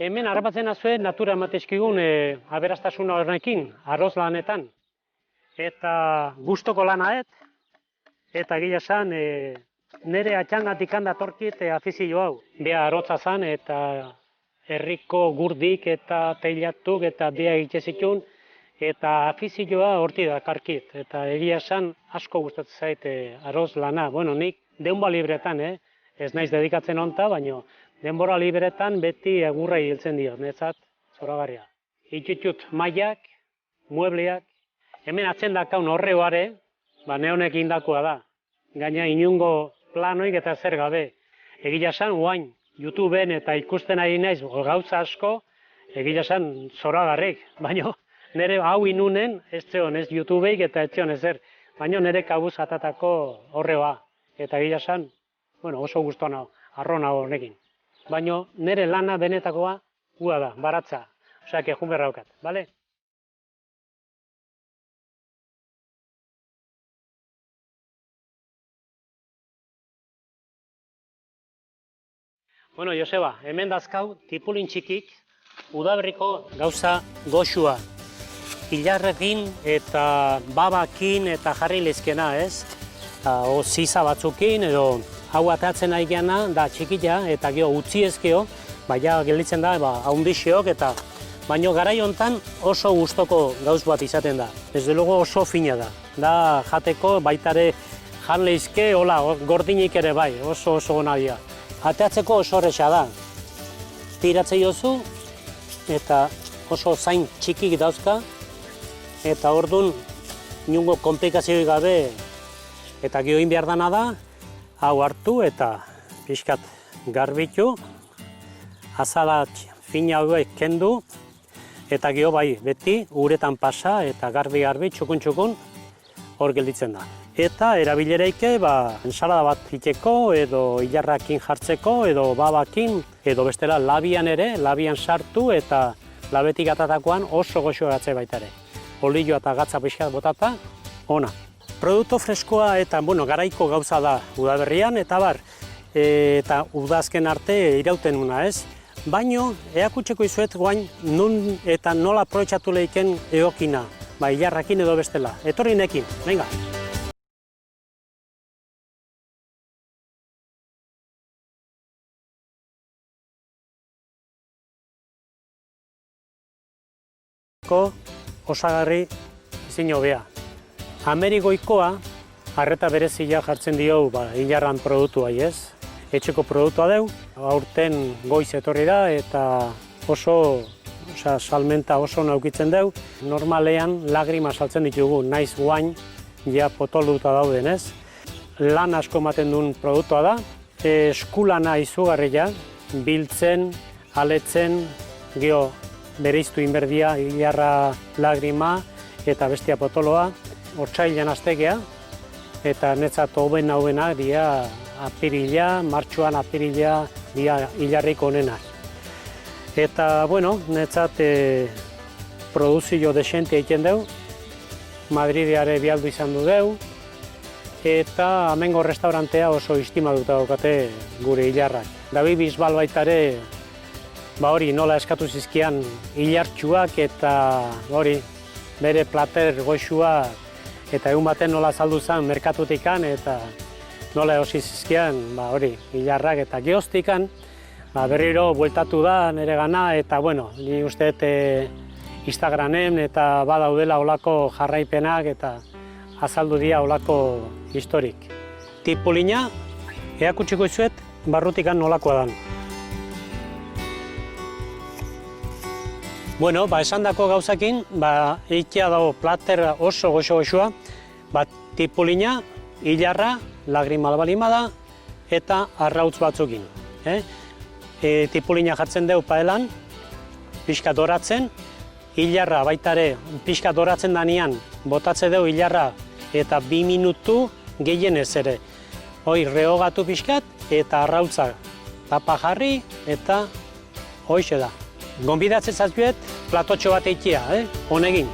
Hemen harrapatzen azue natura ematezkigun aberastasuna horrekin, arroz lanetan. Eta gustoko lanaet, eta gila esan, nire atxangatik handatorkit afizio hau. Bea arrotza zan eta herriko gurdik eta teilatuk eta bea egitezikun, eta afizioa horti dakarkit. Eta egia esan asko gustatzen zait arroz lana. Bueno, nik denbora libretan, ez naiz dedikatzen honta, baina denbora libretan beti egurrei hiltzen dio, netzat zoragarria. Itxutut mailak, muebleak, hemen atzen dakaun horreoare, neonek indakoa da. Gaina inungo planoik eta zer gabe. Egia esan, guain, YouTubeen eta ikusten ari naiz gauza asko, egia esan zoragarrik. Baina nire hau inunen, ez zeon, ez YouTubeik eta ez zeon ezer. Baina nire kabuz atatako horreoa. Eta egia esan, oso guztua nago, arro nago honekin. Baina nire lana benetakoa gua da, baratza. Osea, que junberra daukat, bale? Bueno, Joseba, hemen dazkau tipulin txikik udaberriko gauza goxua. Ilarrekin eta babakin eta jarri lezkena, ez? O ziza batzukin edo hau atatzen nahi geana da txikila eta gero utzi ezkeo, baina gelditzen da haundixiok eta baino garai hontan oso gustoko gauz bat izaten da. Desde luego oso fina da. Da jateko baitare jan leizke, hola, gordinik ere bai, oso gona dira. Ateatzeko oso horreza da. Tiratzei jozu eta oso zain txikik dauzka eta orduan inungo komplikazioik gabe eta gero egin behar dana da, hau hartu eta pixkat garbitu, azala fina hauek kendu eta gero bai beti uretan pasa eta garbi txukun hor gelditzen da. Eta erabilereike ensalada bat iteko edo ilarrakin jartzeko edo babakin edo bestela labian ere, labian sartu eta labetik atatakoan oso goxo gatze baita ere. Olioa eta gatza pixkat botata, ona. Produktu freskoa eta garaiko gauza da udaberrian eta eta udazken arte irauten una, ez? Baino, eakutseko izuet guain nun eta nola aprobetxatu lehiken egokina, ilarrakin edo bestela. Etorri nekin, venga! Osagarri ezin hobea. Amerigoikoa arreta berezia jartzen dio ilarran produktuai, ez? Etxeko produktua deu, aurten goiz etorri da eta oso salmenta oso naukitzen deu. Normalean lagrima saltzen ditugu, naiz guain ja potoluta dauden, ez? Lan asko ematen duen produktua da, eskulana izugarria, biltzen, aletzen, gero bereiztu inberdia, ilarra lagrima eta bestia potoloa, otsailean aztegea, eta netzat hobena dira apirila, martxoan apirila dira ilarriko onenak. Eta, netzat produzio desente egiten deu, Madrideare bialdu izan du deu, eta amengo restaurantea oso istimaduta daukate gure ilarrak. Dabi Bisbal baitare, nola eskatu zizkian ilartxuak eta bere plater goxua eta egun baten nola saldu zen merkatutikan eta nola eosi zizkian ilarrak eta geoztikan berriro bueltatu da nire gana eta ni uste Instagramen eta badaudela olako jarraipenak eta azaldu dira olako historik. Tipulina eakutsiko izuet barrutikan nolakoa dan. Esan dako gauzakin, eitea dago plater oso goxo-goxua, tipulina, ilarra, lagrima balimada eta arrautz batzukin. Tipulina jartzen deu paelan, pixka doratzen, ilarra baitare pixka doratzen danean, botatze deu ilarra eta 2 minutu gehienez ere. Rehogatu pixkat eta arrautza tapa jarri eta hoxe da. Gonbidatzen zazpiet platotxo bat eitea, honegin.